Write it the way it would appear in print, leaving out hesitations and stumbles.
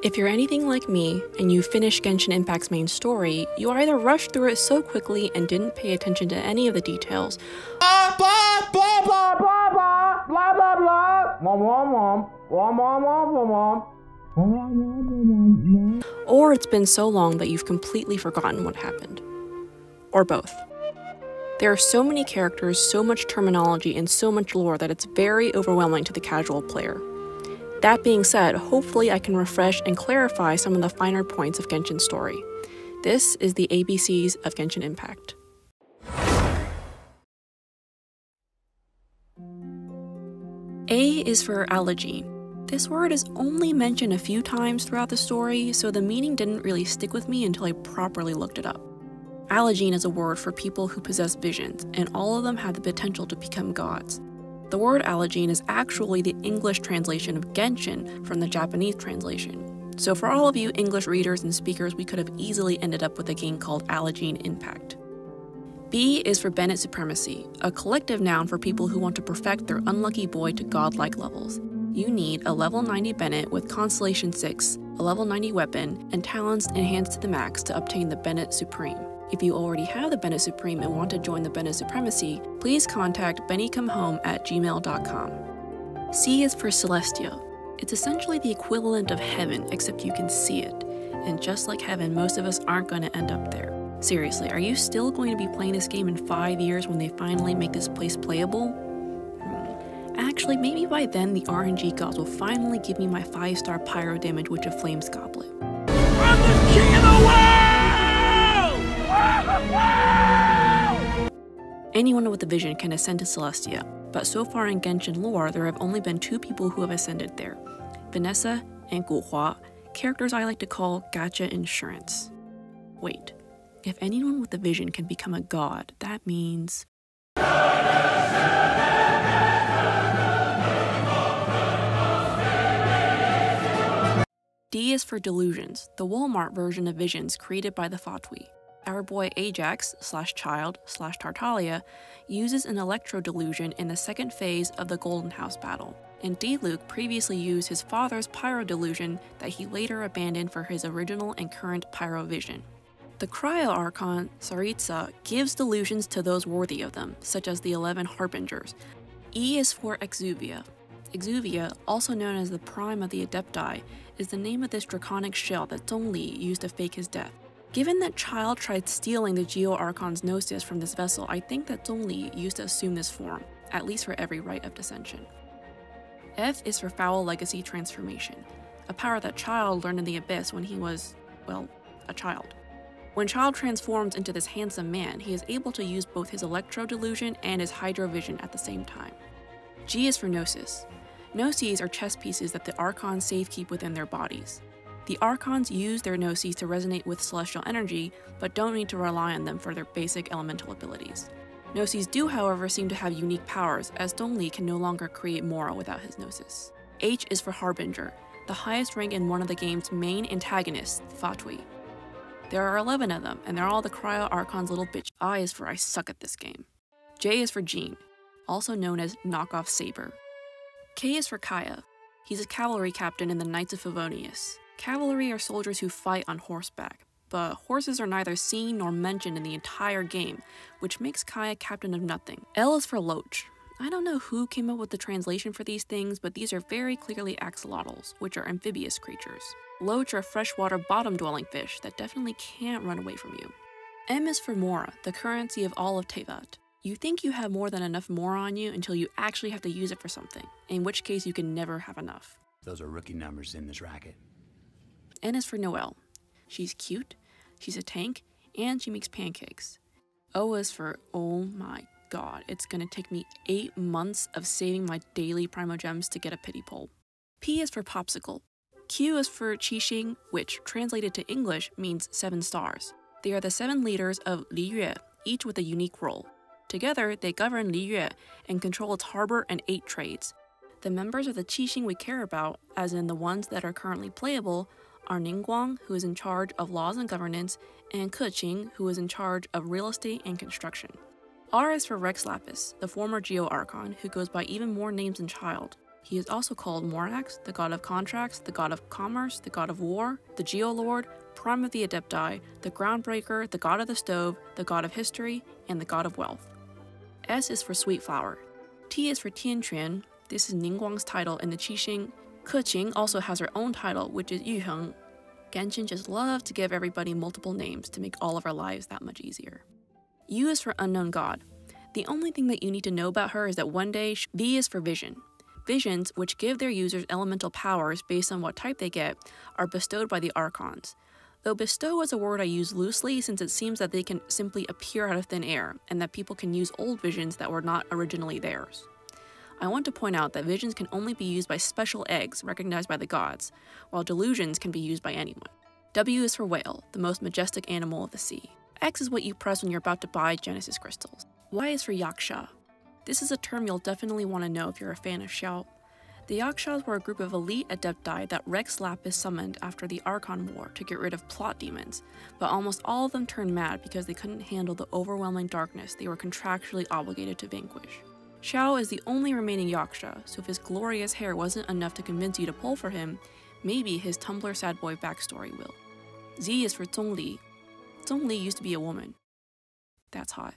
If you're anything like me, and you finish Genshin Impact's main story, you either rushed through it so quickly and didn't pay attention to any of the details, or it's been so long that you've completely forgotten what happened. Or both. There are so many characters, so much terminology, and so much lore that it's very overwhelming to the casual player. That being said, hopefully I can refresh and clarify some of the finer points of Genshin's story. This is the ABCs of Genshin Impact. A is for Allogene. This word is only mentioned a few times throughout the story, so the meaning didn't really stick with me until I properly looked it up. Allogene is a word for people who possess visions, and all of them have the potential to become gods. The word allogene is actually the English translation of Genshin from the Japanese translation. So for all of you English readers and speakers, we could have easily ended up with a game called Allogene Impact. B is for Bennett Supremacy, a collective noun for people who want to perfect their unlucky boy to godlike levels. You need a level 90 Bennett with Constellation 6, a level 90 weapon, and talents enhanced to the max to obtain the Bennett Supreme. If you already have the Bennett Supreme and want to join the Bennett Supremacy, please contact bennycomehome@gmail.com. C is for Celestia. It's essentially the equivalent of heaven, except you can see it. And just like heaven, most of us aren't going to end up there. Seriously, are you still going to be playing this game in 5 years when they finally make this place playable? Actually, maybe by then the RNG gods will finally give me my 5-star Pyro Damage Witch of Flames goblet. I'm the king of the world! Anyone with a vision can ascend to Celestia, but so far in Genshin lore, there have only been 2 people who have ascended there, Vanessa and Guhua, characters I like to call gacha insurance. Wait, if anyone with a vision can become a god, that means... D is for Delusions, the Walmart version of visions created by the Fatui. Our boy Ajax/Child/Tartaglia uses an Electro Delusion in the second phase of the Golden House battle, and Diluc previously used his father's Pyro Delusion that he later abandoned for his original and current Pyro Vision. The Cryo Archon, Saritsa, gives delusions to those worthy of them, such as the 11 Harbingers. E is for Exuvia. Exuvia, also known as the Prime of the Adepti, is the name of this draconic shell that Zhongli used to fake his death. Given that Child tried stealing the Geo Archon's Gnosis from this vessel, I think that Zhongli used to assume this form, at least for every rite of dissension. F is for Foul Legacy Transformation, a power that Child learned in the Abyss when he was, well, a child. When Child transforms into this handsome man, he is able to use both his Electro Delusion and his Hydro Vision at the same time. G is for Gnosis. Gnoses are chess pieces that the Archons safekeep within their bodies. The Archons use their Gnoses to resonate with celestial energy, but don't need to rely on them for their basic elemental abilities. Gnoses do, however, seem to have unique powers, as Zhongli can no longer create Mora without his Gnosis. H is for Harbinger, the highest rank in one of the game's main antagonists, Fatui. There are 11 of them, and they're all the Cryo Archon's little bitch. I is for I suck at this game. J is for Jean, also known as Knockoff Saber. K is for Kaya. He's a cavalry captain in the Knights of Favonius. Cavalry are soldiers who fight on horseback, but horses are neither seen nor mentioned in the entire game, which makes Kaya captain of nothing. L is for Loach. I don't know who came up with the translation for these things, but these are very clearly axolotls, which are amphibious creatures. Loach are freshwater bottom-dwelling fish that definitely can't run away from you. M is for Mora, the currency of all of Tevat. You think you have more than enough Mora on you until you actually have to use it for something, in which case you can never have enough. Those are rookie numbers in this racket. N is for Noelle. She's cute, she's a tank, and she makes pancakes. O is for oh my god, it's gonna take me 8 months of saving my daily Primogems to get a pity pole. P is for Popsicle. Q is for Qixing, which, translated to English, means 7 stars. They are the 7 leaders of Li Yue, each with a unique role. Together, they govern Li Yue and control its harbor and 8 trades. The members of the Qixing we care about, as in the ones that are currently playable, are Ningguang, who is in charge of laws and governance, and Keqing, who is in charge of real estate and construction. R is for Rex Lapis, the former Geo Archon, who goes by even more names than Child. He is also called Morax, the god of contracts, the god of commerce, the god of war, the Geolord, prime of the Adepti, the groundbreaker, the god of the stove, the god of history, and the god of wealth. S is for sweet flower. T is for Tianquan. This is Ningguang's title in the Qixing. Keqing also has her own title, which is Yuheng. Genshin just loves to give everybody multiple names to make all of our lives that much easier. U is for unknown god. The only thing that you need to know about her is that one day, V is for vision. Visions, which give their users elemental powers based on what type they get, are bestowed by the Archons. Though bestow is a word I use loosely since it seems that they can simply appear out of thin air, and that people can use old visions that were not originally theirs. I want to point out that visions can only be used by special eggs recognized by the gods, while delusions can be used by anyone. W is for whale, the most majestic animal of the sea. X is what you press when you're about to buy Genesis crystals. Y is for yaksha. This is a term you'll definitely want to know if you're a fan of Xiao. The Yakshas were a group of elite adepti that Rex Lapis summoned after the Archon War to get rid of plot demons, but almost all of them turned mad because they couldn't handle the overwhelming darkness they were contractually obligated to vanquish. Xiao is the only remaining Yaksha, so if his glorious hair wasn't enough to convince you to pull for him, maybe his Tumblr sad boy backstory will. Z is for Zhongli. Zhongli used to be a woman. That's hot.